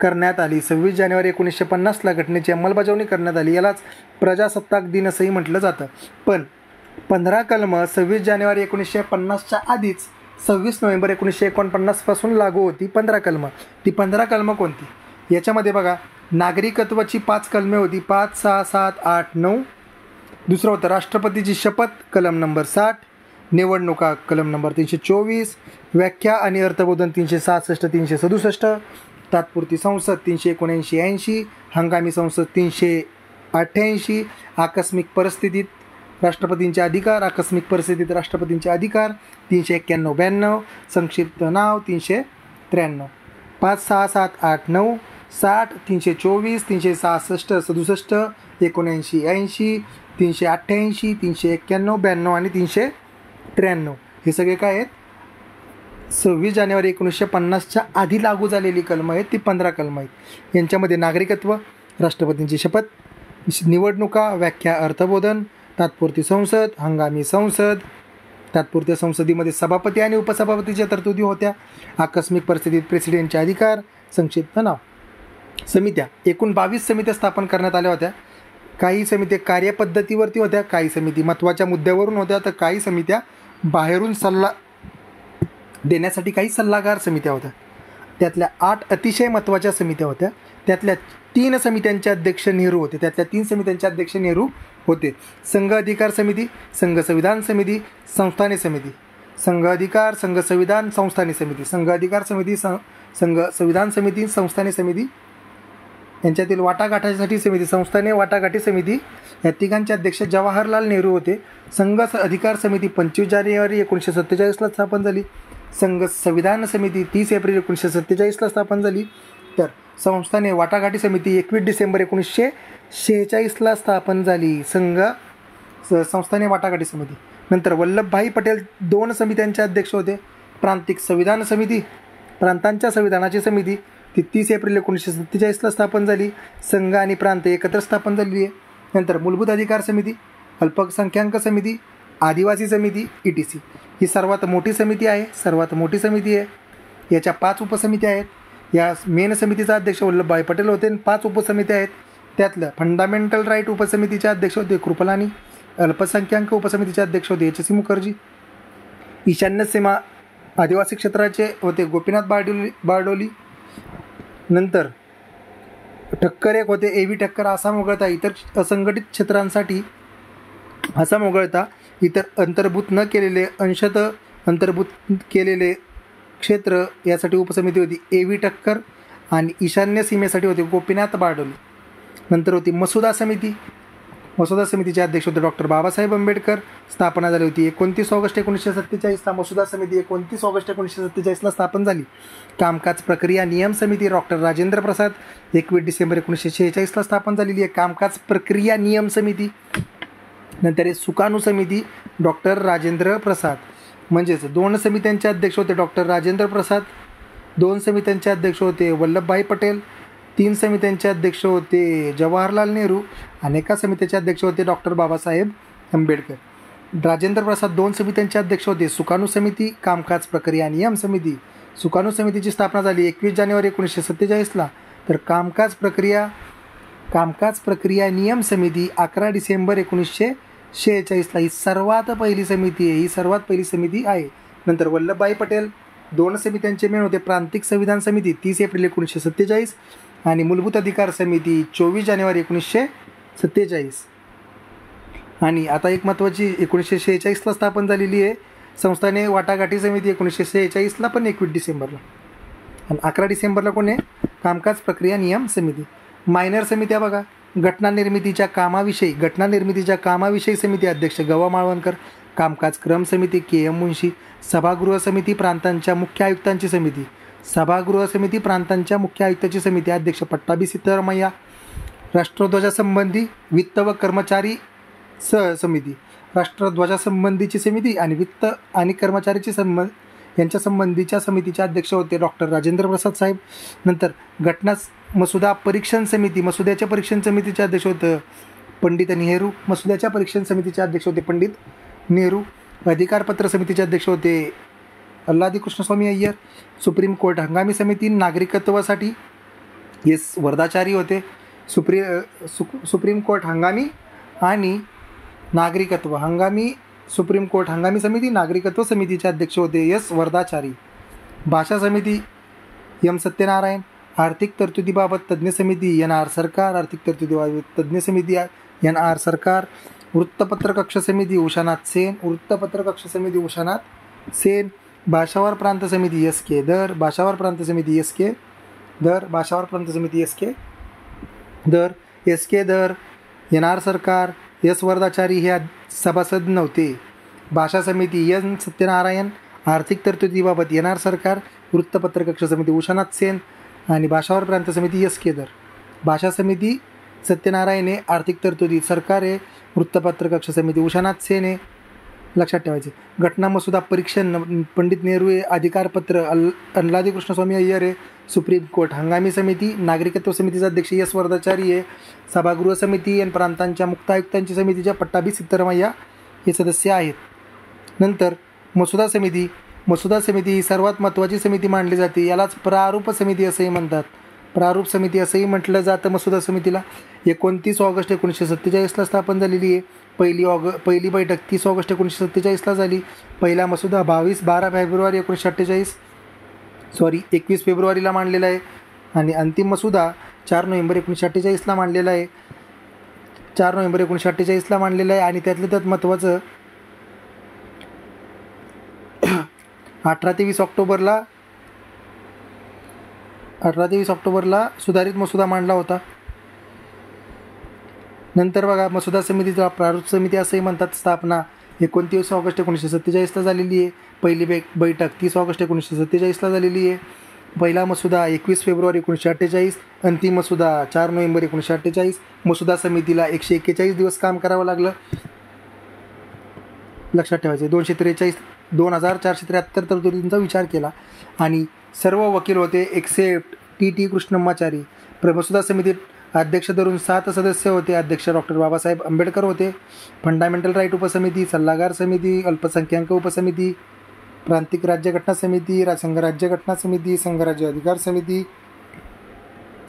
Speaker 1: करण्यात आली. 26 जानेवारी 1950 घटनेची अंमलबजावणी करण्यात आली. यालाच प्रजासत्ताक दिन असंही म्हटलं जातं. पण 15 कलम 26 जानेवारी 1950च्या आधीच 26 नोव्हेंबर 1949 पासून लागू होती 15 कलम. ती 15 कलम कोणती? याच्यामध्ये बघा, नागरिकत्वाची 5 कलमे होती, 5, 6, 7, 8, 9. दुसरं होतं राष्ट्रपतीची शपथ कलम नंबर 60, निवडणुका कलम नंबर 324, व्याख्या आणि अर्थबोधन 366 367, तात्पुरती संसद 379-80, हंगामी संसद 388, आकस्मिक परिस्थितीत राष्ट्रपतींचे अधिकार 391-92, संक्षिप्त नाव 393, 5, 6, 7, 8, 9, 60, 324, 366, 67, 79-80, 388, 391, 92 आणि 393. हे सगळे काय आहेत? 26 जानेवारी 1950च्या आधी लागू झालेली कलम आहेत. ती 15 कलम आहेत. यांच्यामध्ये नागरिकत्व, राष्ट्रपतींची शपथ, निवडणुका, व्याख्या, अर्थबोधन, तात्पुरती संसद, हंगामी संसद, तात्पुरत्या संसदेमध्ये सभापती आणि उपसभापतीच्या तरतुदी होत्या, आकस्मिक परिस्थितीत प्रेसिडेंटचे अधिकार, संक्षिप्त नाव. समित्या, एकूण 22 समित्या स्थापन करण्यात आल्या होत्या. काही समित्या कार्यपद्धतीवरती होत्या, काही समिती महत्त्वाच्या मुद्द्यावरून होत्या, तर काही समित्या बाहेरून सल्ला देण्यासाठी काही सल्लागार समित्या होत्या. त्यातल्या 8 अतिशय महत्त्वाच्या समित्या होत्या. त्यातल्या 3 समित्यांचे अध्यक्ष नेहरू होते. संघ अधिकार समिती, संघ संविधान समिती, संस्थाने समिती. संघ अधिकार, संघ संविधान, संस्थाने समिती. संघ अधिकार समिती, संघ संविधान समिती, संस्थाने समिती यांच्यातील वाटाघाटासाठी समिती, संस्थाने वाटाघाटी समिती, या तिघांचे अध्यक्ष जवाहरलाल नेहरू होते. संघ अधिकार समिती 25 जानेवारी 1947 स्थापन झाली. संघ संविधान समिती 30 एप्रिल 1947 स्थापन झाली. तर संस्थाने वाटाघाटी समिती 21 डिसेंबर 1946 स्थापन झाली. संस्थाने वाटाघाटी समिती. नंतर वल्लभभाई पटेल 2 समित्यांचे अध्यक्ष होते. प्रांतिक संविधान समिती, प्रांतांच्या संविधानाची समिती, ती 30 एप्रिल 1947 स्थापन झाली. संघ आणि प्रांत एकत्र स्थापन झालेली आहे. नंतर मूलभूत अधिकार समिती, अल्पसंख्याक समिती, आदिवासी समिती, ETC ही सर्वात मोठी समिती आहे. याच्या 5 उपसमित्या आहेत. या मेन समितीचा अध्यक्ष वल्लभभाई पटेल होते. 5 उपसमित्या आहेत. त्यातलं फंडामेंटल राईट उपसमितीचे अध्यक्ष होते कृपलानी. अल्पसंख्याक उपसमितीचे अध्यक्ष होते HC मुखर्जी. ईशान्य सीमा आदिवासी क्षेत्राचे होते गोपीनाथ बारडोली. नंतर ठक्कर एक होते AV ठक्कर. आसाम वगळता इतर असंघटित क्षेत्रांसाठी अंतर्भूत न केलेले, अंशतः अंतर्भूत केलेले क्षेत्र यासाठी उपसमिती होती A.V. ठक्कर आणि ईशान्य सीमेसाठी होते गोपीनाथ बारडोली. नंतर होती मसुदा समिती. मसुदा समितीचे अध्यक्ष होते डॉक्टर बाबासाहेब आंबेडकर. स्थापना झाली होती 29 ऑगस्ट 1947ला. मसुदा समिती 29 ऑगस्ट 1947ला स्थापन झाली. कामकाज प्रक्रिया नियम समिती डॉक्टर राजेंद्र प्रसाद 21 डिसेंबर 1946ला स्थापन झालेली आहे. कामकाज प्रक्रिया नियम समिती. नंतर आहे सुकाणू समिती डॉक्टर राजेंद्र प्रसाद. म्हणजेच 2 समित्यांचे अध्यक्ष होते डॉक्टर राजेंद्र प्रसाद, 2 समित्यांचे अध्यक्ष होते वल्लभभाई पटेल, 3 समित्यांचे अध्यक्ष होते जवाहरलाल नेहरू आणि एका समितीचे अध्यक्ष होते डॉक्टर बाबासाहेब आंबेडकर. राजेंद्र प्रसाद 2 समित्यांचे अध्यक्ष होते. सुकाणू समिती, कामकाज प्रक्रिया नियम समिती. सुकाणू समितीची स्थापना झाली 21 जानेवारी 1947ला. तर कामकाज प्रक्रिया नियम समिती 11 डिसेंबर 1946ला. ही सर्वात पहिली समिती आहे. नंतर वल्लभभाई पटेल 2 समित्यांचे मेळ होते. प्रांतिक संविधान समिती 30 एप्रिल 1947 आणि मूलभूत अधिकार समिती 24 जानेवारी 1947. आणि आता एक महत्त्वाची 1946ला स्थापन झालेली आहे संस्थाने वाटाघाटी समिती 1946ला पण 21 डिसेंबरला. आणि 11 डिसेंबरला कोण आहे? कामकाज प्रक्रिया नियम समिती. मायनर समित्या बघा. घटना निर्मितीच्या कामाविषयी समिती अध्यक्ष गवा माळवणकर. कामकाज क्रम समिती K.M. मुंशी. सभागृह समिती प्रांतांच्या मुख्य आयुक्तांची समिती अध्यक्ष पट्टाभी सिद्धरामय्या. राष्ट्रध्वजासंबंधी वित्त व कर्मचारी समिती. राष्ट्रध्वजासंबंधीची समिती आणि वित्त आणि कर्मचारीची यांच्या संबंधीच्या समितीचे अध्यक्ष होते डॉक्टर राजेंद्र प्रसाद साहेब. नंतर मसुद्याच्या परीक्षण समितीचे अध्यक्ष होते पंडित नेहरू. अधिकारपत्र समितीचे अध्यक्ष होते अल्लादी कृष्णस्वामी अय्यर. सुप्रीम कोर्ट हंगामी समिती नागरिकत्वासाठी S. वरदाचारी होते. सुप्रीम कोर्ट हंगामी आणि सुप्रीम कोर्ट हंगामी समिती नागरिकत्व समितीचे अध्यक्ष होते S. वरदाचारी. भाषा समिती M. सत्यनारायण. आर्थिक तरतुदीबाबत तज्ज्ञ समिती N.R. सरकार. वृत्तपत्र कक्ष समिती उषानाथ सेन. भाषावर प्रांत समिती S.K. दर. भाषावर प्रांत समिती N.R. सरकार. S. वरदाचारी हे सभासद नव्हते. भाषा समिती N. सत्यनारायण. आर्थिक तरतुदीबाबत N.R. सरकार. वृत्तपत्र कक्ष समिती उषानाथ सेन आणि भाषावर प्रांत समिती S.K. दर. भाषा समिती सत्यनारायण आहे. आर्थिक तरतुदी सरकार आहे. वृत्तपत्र कक्ष समिती उषानाथ सेन आहे. लक्षात ठेवायचे. घटना मसुदा परीक्षण पंडित नेहरू आहे. अधिकारपत्र अल्लादी कृष्णस्वामी अय्यर आहे. सुप्रीम कोर्ट हंगामी समिती नागरिकत्व समितीचा अध्यक्ष S. वरदाचारी आहे. सभागृह समिती आणि प्रांतांच्या मुक्त आयुक्तांची समितीच्या पट्टाभी सिद्धरामय्या हे सदस्य आहेत. नंतर मसुदा समिती ही सर्वात महत्त्वाची समिती मानली जाते. यालाच प्रारूप समिती असंही म्हणतात. प्रारूप समिती असंही म्हटलं जातं मसुदा समितीला. 29 ऑगस्ट 1947ला स्थापन झालेली आहे. पहिली बैठक 30 ऑगस्ट 1947ला झाली. पहिला मसुदा 12 फेब्रुवारी 21 फेब्रुवारीला मांडलेला आहे आणि अंतिम मसुदा 4 नोव्हेंबर 1948ला मांडलेला आहे. 4 नोव्हेंबर 1948ला मांडलेला आहे. आणि त्यातलं त्यात महत्त्वाचं 18 ते 20 ऑक्टोबरला सुधारित मसुदा मांडला होता. नंतर बघा मसुदा समितीचा प्रारूप समिती असंही म्हणतात. स्थापना 29 ऑगस्ट 1947ला झालेली आहे. पहिली बैठक 30 ऑगस्ट 1947ला झालेली आहे. पहिला मसुदा 21 फेब्रुवारी 1948. अंतिम मसुदा 4 नोव्हेंबर 1948. मसुदा समितीला 141 दिवस काम करावं लागलं. लक्षात ठेवायचे. 2473 तरतुदींचा विचार केला आणि सर्व वकील होते एक्सेप्ट T.T. कृष्णमाचारी. मसुदा समितीत अध्यक्ष धरून 7 सदस्य होते. अध्यक्ष डॉक्टर बाबासाहेब आंबेडकर होते. फंडामेंटल राईट उपसमिती, सल्लागार समिती, अल्पसंख्याक उपसमिती, प्रांतिक राज्यघटना समिती, संघराज्य घटना समिती, संघराज्य अधिकार समिती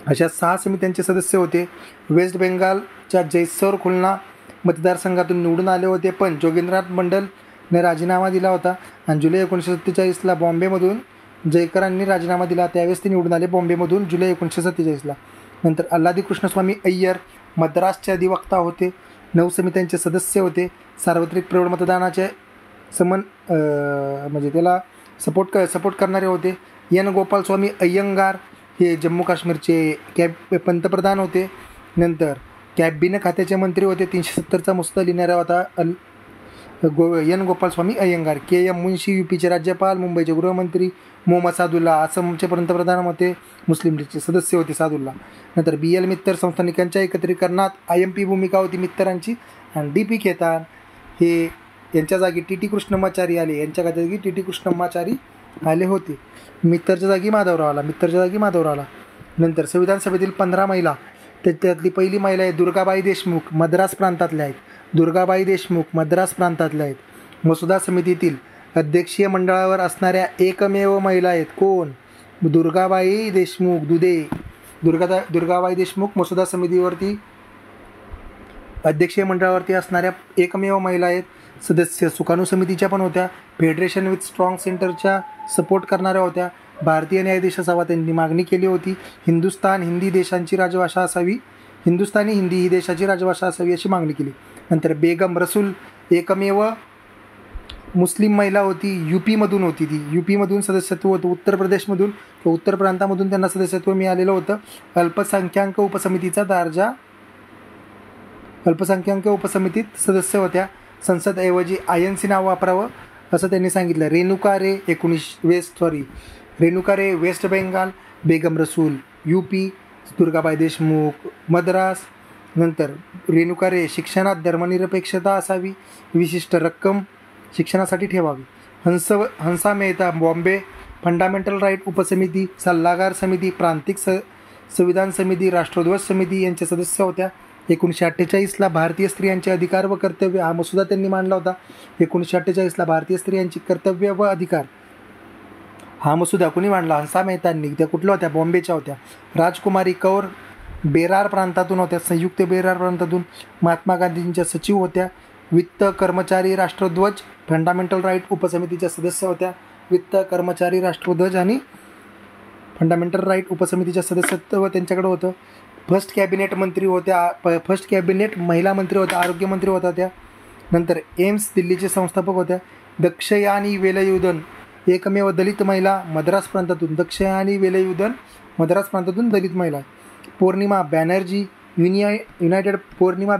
Speaker 1: अशा 6 समित्यांचे सदस्य होते. वेस्ट बेंगालच्या जैसौर खुलना मतदारसंघातून निवडून आले होते, पण जोगेंद्रनाथ मंडलने राजीनामा दिला होता आणि जुलै 1947ला बॉम्बेमधून जयकरांनी राजीनामा दिला. त्यावेळेस ते निवडून आले बॉम्बेमधून जुलै 1947ला. नंतर अल्लादी कृष्णस्वामी अय्यर मद्रासचे अधिवक्ता होते. 9 समित्यांचे सदस्य होते. सार्वत्रिक प्रौढ मतदानाचे म्हणजे त्याला सपोर्ट करणारे होते. एन गोपालस्वामी अय्यंगार हे जम्मू काश्मीरचे पंतप्रधान होते. नंतर कॅबिनेट खात्याचे मंत्री होते. 370चा मसुदा लिहिणारा होता एन गोपालस्वामी अय्यंगार. के.एम. मुन्शी यूपीचे राज्यपाल, मुंबईचे गृहमंत्री. मोहम्मद सादुल्ला आसामचे पंतप्रधान होते, मुस्लिम लीगचे सदस्य होते सादुल्ला. नंतर BL मित्तर संस्थानिकांच्या एकत्रीकरणात IMP भूमिका होती मित्तरांची. आणि DP खेतान हे यांच्या जागी TT कृष्णमाचारी आले, यांच्या जागी TT कृष्णमाचारी आले होते. मित्तरच्या जागी माधवराव आला. नंतर संविधान सभेतील 15 महिला, त्यातली पहिली महिला आहे दुर्गाबाई देशमुख, मद्रास प्रांतातल्या आहेत. मसुदा समितीतील अध्यक्षीय मंडळावर असणाऱ्या एकमेव महिला आहेत. कोण? दुर्गाबाई देशमुख दुधे. दुर्गाबाई देशमुख मसुदा समितीवरती अध्यक्षीय मंडळावरती असणाऱ्या एकमेव महिला आहेत. सदस्य सुकाणू समितीच्या पण होत्या. फेडरेशन विथ स्ट्रॉंग सेंटरच्या सपोर्ट करणाऱ्या होत्या. भारतीय न्यायाधीश असावा त्यांनी मागणी केली होती. हिंदुस्थानी हिंदी ही देशाची राजभाषा असावी अशी मागणी केली. नंतर बेगम रसूल एकमेव मुस्लिम महिला होती. यूपीमधून होती ती. यूपीमधून सदस्यत्व होतं. उत्तर प्रांतामधून त्यांना सदस्यत्व मिळालेलं होतं. अल्पसंख्याक उपसमितीत सदस्य होत्या. संसदऐवजी INC नाव वापरावं असं त्यांनी सांगितलं. रेणुका रे वेस्ट बेंगाल, बेगम रसूल UP, दुर्गाबाई देशमुख मद्रास. नंतर रेणुका रे शिक्षणात धर्मनिरपेक्षता असावी, विशिष्ट रक्कम शिक्षणासाठी ठेवावी. हंसा मेहता बॉम्बे फंडामेंटल राईट उपसमिती, सल्लागार समिती, प्रांतिक संविधान समिती, राष्ट्रध्वज समिती यांच्या सदस्य होत्या. 1948ला भारतीय स्त्रियांचे अधिकार व कर्तव्य हा मसुदा त्यांनी मांडला होता. 1948ला भारतीय स्त्रियांची कर्तव्य व अधिकार हा मसुदा कोणी मांडला? हंसा मेहतांनी. त्या कुठल्या होत्या? बॉम्बेच्या होत्या. राजकुमारी कौर बेरार प्रांतातून होत्या, संयुक्त बेरार प्रांतातून. महात्मा गांधींच्या सचिव होत्या. वित्त कर्मचारी राष्ट्रध्वज फंडामेंटल राईट उपसमितीच्या सदस्य होत्या. वित्त कर्मचारी राष्ट्रध्वज आणि फंडामेंटल राईट उपसमितीच्या सदस्यत्व त्यांच्याकडे होतं. फर्स्ट कॅबिनेट महिला मंत्री होत्या. आरोग्यमंत्री होत्या त्या. नंतर एम्स दिल्लीचे संस्थापक होत्या. दक्षयानी वेलायुधन एकमेव दलित महिला मद्रास प्रांतातून. मद्रास प्रांतातून दलित महिला. पौर्णिमा बॅनर्जी पौर्णिमा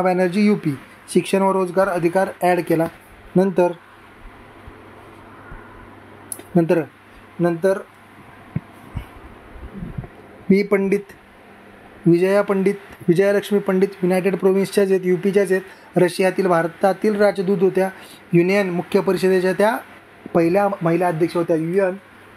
Speaker 1: बॅनर्जी UP शिक्षण व रोजगार अधिकार ॲड केला. नंतर विजयालक्ष्मी पंडित युनायटेड प्रोव्हिन्सच्याच आहेत, UPच्याच आहेत. रशियातील भारतातील राजदूत होत्या. युनियन मुख्य परिषदेच्या त्या पहिल्या महिला अध्यक्ष होत्या.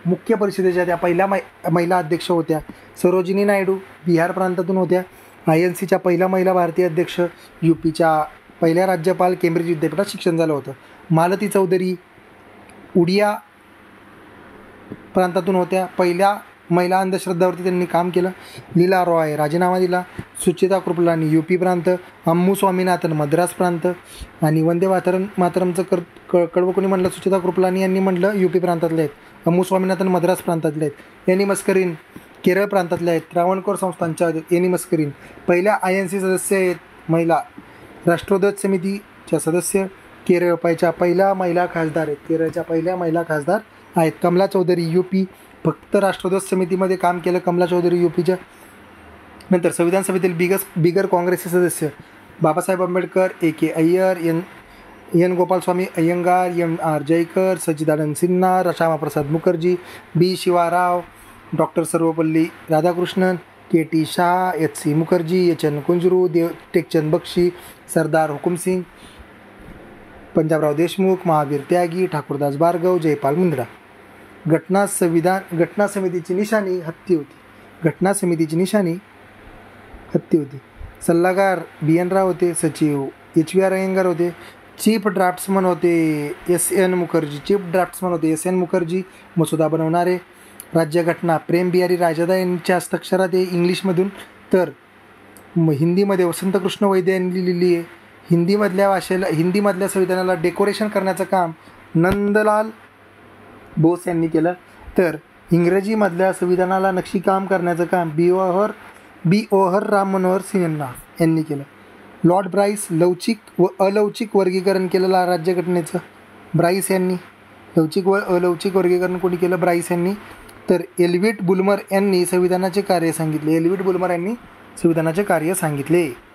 Speaker 1: मुख्य परिषदेच्या त्या पहिल्या महिला अध्यक्ष होत्या. सरोजिनी नायडू बिहार प्रांतातून होत्या. INCच्या पहिल्या महिला भारतीय अध्यक्ष. UPच्या पहिल्या राज्यपाल. केंब्रिज विद्यापीठात शिक्षण झालं होतं. मालती चौधरी उडिया प्रांतातून होत्या. पहिल्या महिला अंधश्रद्धावरती त्यांनी काम केलं. लीला रॉय राजीनामा दिला. सुचिता कृपलानी UP प्रांत. अम्मू स्वामीनाथन मद्रास प्रांत. आणि वंदे मातरमचं कडवं कोणी म्हणलं? सुचिता कृपलानी यांनी म्हणलं UP प्रांतातले आहेत. अम्मू स्वामीनाथन मद्रास प्रांतातले आहेत. एनी मस्करीन केरळ प्रांतातल्या आहेत. त्रावणकोर संस्थांच्या एनी मस्करीन पहिल्या INC सदस्य आहेत महिला. राष्ट्रध्वज समितीच्या सदस्य केरळच्या पहिल्या महिला खासदार आहेत. कमला चौधरी UP फक्त राष्ट्रध्वज समितीमध्ये काम केलं. कमला चौधरी UPच्या. नंतर संविधान सभेतील बिगर काँग्रेसचे सदस्य Babasaheb Ambedkar, AK Iyer, N Gopalaswamy Iyengar, MR Jayakar, सच्चिदानंद Sinha, Shyamaprasad Mukherjee, B Shivarao, doctor Sarvepalli Radhakrishnan, KT Shah, HC Mukherjee, HN Kunzru, Tekchand Bakshi, सरदार हुकुमसिंग, पंजाबराव देशमुख, महावीर त्यागी, ठाकूरदास भार्गव, जयपाल मुंद्रा. घटना समितीची निशाणी हत्ती होती. सल्लागार BN राव होते. सचिव HVR अय्यंगार होते. चीफ ड्राफ्ट्समन होते SN मुखर्जी. मसुदा बनवणारे. राज्यघटना प्रेम बिहारी राजदा यांच्या हस्ताक्षरात आहे इंग्लिशमधून. तर हिंदीमध्ये वसंत कृष्ण वैद्य यांनी लिहिली आहे. हिंदीमधल्या संविधानाला डेकोरेशन करण्याचं काम नंदलाल बोस यांनी केलं. तर इंग्रजीमधल्या संविधानाला नक्षीकाम करण्याचं काम बी ओहर राम मनोहर सिंह यांनी केलं. लॉर्ड ब्राईस लवचिक व अलौकिक वर्गीकरण केलेलं राज्यघटनेचं ब्राईस यांनी. लवचिक व अलवचिक वर्गीकरण कोणी केलं? ब्राईस यांनी. तर एल्विट बुल्मर यांनी संविधानाचे कार्य सांगितले. एल्विट बुल्मर यांनी संविधानाचे कार्य सांगितले.